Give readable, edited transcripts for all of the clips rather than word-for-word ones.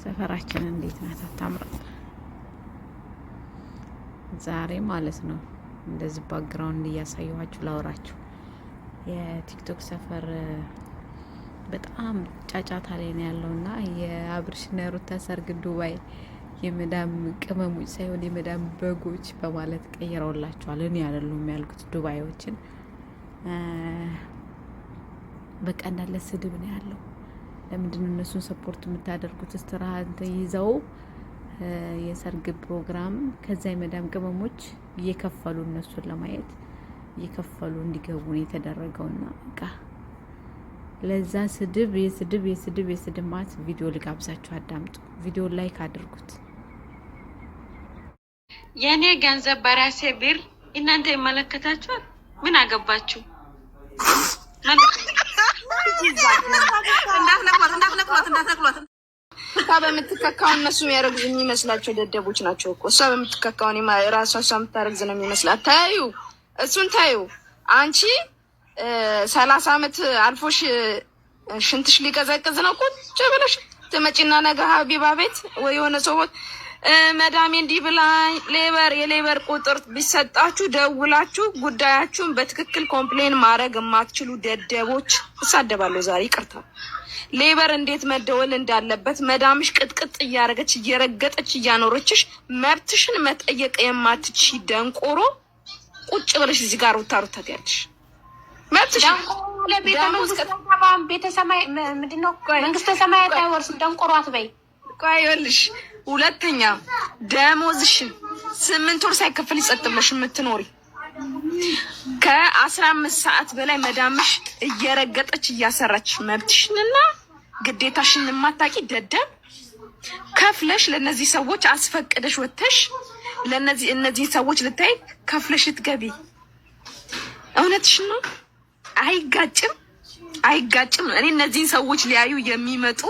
ሰፈራችን እንዴት ናት? አታምራም? ዛሬ ማለት ነው እንደዚህ ባክግራውንድ እያሳየኋችሁ ላወራችሁ። የቲክቶክ ሰፈር በጣም ጫጫታ ላይ ነው ያለውና የአብርሽና የሩታ ሰርግ ዱባይ የመዳም ቅመሞች ሳይሆን የመዳም በጎች በማለት ቀይረውላቸዋል። እኔ አይደሉም ያልኩት ዱባዮችን። በቃ እንዳለ ስድብ ነው ያለው። ለምንድን ነው እነሱን ሰፖርት የምታደርጉት? ስትራሃንተ ይዘው የሰርግ ፕሮግራም ከዛ የመዳም ቅመሞች እየከፈሉ እነሱን ለማየት እየከፈሉ እንዲገቡ ነው የተደረገውና በቃ ለዛ ስድብ የስድብ ማት ቪዲዮ ልጋብዛችሁ፣ አዳምጡ። ቪዲዮ ላይክ አድርጉት። የኔ ገንዘብ በራሴ ብር እናንተ ይመለከታችኋል? ምን አገባችሁ? እሷ በምትከካው እነሱ የሚያረግዙ የሚመስላቸው ደደቦች ናቸው እኮ። እሷ በምትከካውን ራሷ እሷ የምታረግዝ ነው የሚመስላት። ታዩ፣ እሱን ታዩ። አንቺ 30 ዓመት አልፎሽ ሽንትሽ ሊቀዘቅዝ ነው። ቁጭ ብለሽ ትመጪና ነገ ሀቢባ ቤት ወይ የሆነ ሰው መዳሜ እንዲህ ብላኝ የሌበር ቁጥር ቢሰጣችሁ ደውላችሁ ጉዳያችሁን በትክክል ኮምፕሌን ማድረግ የማትችሉ ደደቦች። እሳደባለሁ ዛሬ ይቅርታ። ሌበር እንዴት መደወል እንዳለበት መዳምሽ ቅጥቅጥ እያረገች እየረገጠች እያኖረችሽ መብትሽን መጠየቅ የማትች ደንቆሮ ቁጭ ብለሽ እዚህ ጋር ሩታ ያለሽ መብትሽ ቤተሰማይ ምንድነው? መንግስተ ሰማያት አይወርስም ደንቆሮ አትበይ። ይኸውልሽ፣ ሁለተኛ ደሞዝሽን 8 ወር ሳይከፈል ይጸጥ ብለሽ የምትኖሪ ከ15 ሰዓት በላይ መዳምሽ እየረገጠች እያሰራች መብትሽንና ግዴታሽን የማታቂ ደደብ ከፍለሽ ለነዚህ ሰዎች አስፈቅደሽ ወተሽ እነዚህ ሰዎች ልታይ ከፍለሽ ልትገቢ እውነትሽ ነው። አይጋጭም። እኔ እነዚህን ሰዎች ሊያዩ የሚመጡ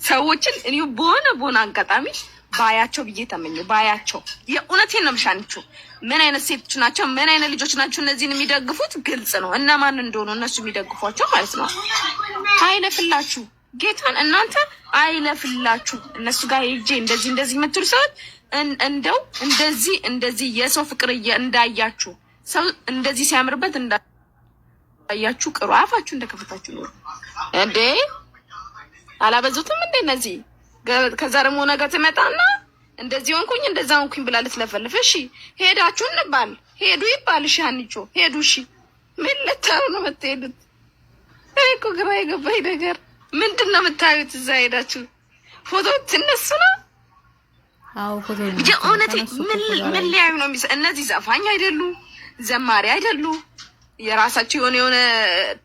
ሰዎችን እኔ በሆነ አጋጣሚ ባያቸው ብዬ ተመኘው። ባያቸው የእውነቴን ነው ምሻንቹ ምን አይነት ሴቶች ናቸው? ምን አይነት ልጆች ናቸው? እነዚህን የሚደግፉት ግልጽ ነው እነማን እንደሆኑ እነሱ የሚደግፏቸው ማለት ነው። አይለፍላችሁ ጌታን እናንተ አይለፍላችሁ። እነሱ ጋር ሄጄ እንደዚህ የምትሉ ሰዎች እንደው እንደዚህ የሰው ፍቅር እንዳያችሁ ሰው እንደዚህ ሲያምርበት እንዳያችሁ ቅሩ። አፋችሁ እንደከፈታችሁ ነው እንዴ? አላበዙትም እንዴ እነዚህ? ከዛ ደግሞ ነገ ትመጣና እንደዚህ ሆንኩኝ እንደዛ ሆንኩኝ ብላ ልትለፈልፍ። እሺ ሄዳችሁ እንባል ሄዱ ይባል። እሺ አንቺ ሄዱ። እሺ ምን ልታሩ ነው የምትሄዱት? እኮ ግራ የገባኝ ነገር ምንድን ነው የምታዩት? እዛ ሄዳችሁ ፎቶ ትነሱ ነው? አዎ ፎቶ የእውነቴ ምን ሊያዩ ነው? እነዚህ ዘፋኝ አይደሉ፣ ዘማሪ አይደሉ፣ የራሳቸው የሆነ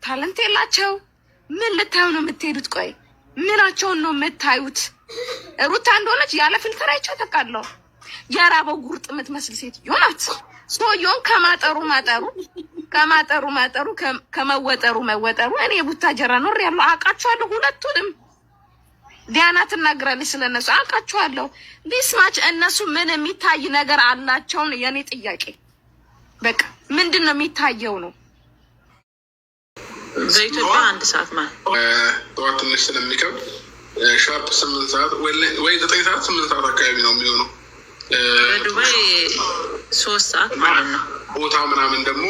ታለንት የላቸው። ምን ልታዩ ነው የምትሄዱት? ቆይ ምናቸውን ነው የምታዩት? ሩታ እንደሆነች ያለ ፊልተር አይቼ ተቃለው። የራበው ጉርጥ የምትመስል ሴትዮ ናት። ሰውየውን ከማጠሩ ከመወጠሩ እኔ ቡታጀራ ኖር ያለው አውቃቸዋለሁ። ሁለቱንም ዲያና ትናገራለች ስለነሱ አውቃቸዋለሁ። ቢስማች እነሱ ምን የሚታይ ነገር አላቸው? የኔ ጥያቄ በቃ ምንድን ነው የሚታየው ነው? በኢትዮጵያ 1 ሰዓት ማለት ጠዋት ትንሽ ስለሚከብድ ሻርፕ 8 ሰዓት ወይ 9 ሰዓት 8 ሰዓት አካባቢ ነው የሚሆነው። በዱባይ 3 ሰዓት ማለት ነው። ቦታ ምናምን ደግሞ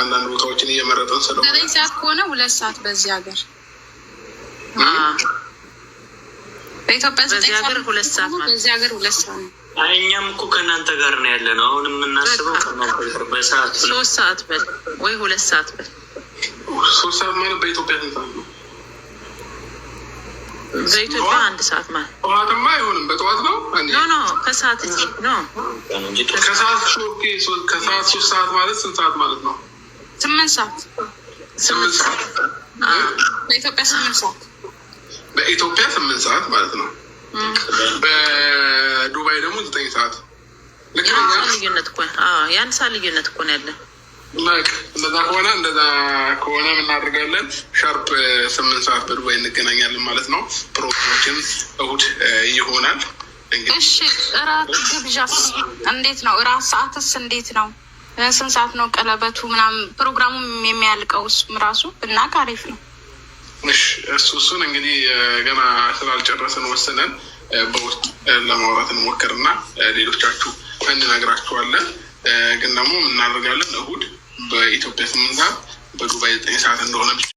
አንዳንድ ቦታዎችን እየመረጠን ስለሆነ 9 ሰዓት ከሆነ 2 ሰዓት በዚህ ሀገር በኢትዮጵያ 9 ሰዓት 2 ሰዓት ማለት በዚህ ሀገር 2 ሰዓት ነው። እኛም እኮ ከእናንተ ጋር ነው ያለ ነው። አሁን የምናስበው በሰዓት 3 ሰዓት በል ወይ 2 ሰዓት በል 3 ሰዓት ማለት በኢትዮጵያ ስንት ሰዓት ነው? በኢትዮጵያ 1 ሰዓት ማለት ጠዋትማ አይሆንም። በጠዋት ነው ኖ ከሰዓት እንጂ ከሰዓት 3 ሰዓት ማለት ስንት ሰዓት ማለት ነው? 8 ሰዓት 8 ሰዓት በኢትዮጵያ 8 ሰዓት በኢትዮጵያ 8 ሰዓት ማለት ነው። በዱባይ ደግሞ 9 ሰዓት። ልዩነት እኮ ያን ሰዓት ልዩነት እኮ ነው ያለን። እንደዛ ከሆነ እናደርጋለን። ሻርፕ 8 ሰዓት በዱባይ እንገናኛለን ማለት ነው። ፕሮግራማችን እሁድ ይሆናል። እሺ እራት ግብዣስ እንዴት ነው? እራት ሰዓትስ እንዴት ነው? ስንት ሰዓት ነው ቀለበቱ ምናምን ፕሮግራሙ የሚያልቀው? እሱም ራሱ ብናውቅ አሪፍ ነው። እሱን እንግዲህ ገና ስላልጨረስን ወሰነን በውስጥ ለማውራት እንሞክርና ሌሎቻችሁ እንነግራችኋለን። ግን ደግሞ እናደርጋለን እሁድ በኢትዮጵያ 8 ሰዓት በዱባይ 9 ሰዓት እንደሆነ ብቻ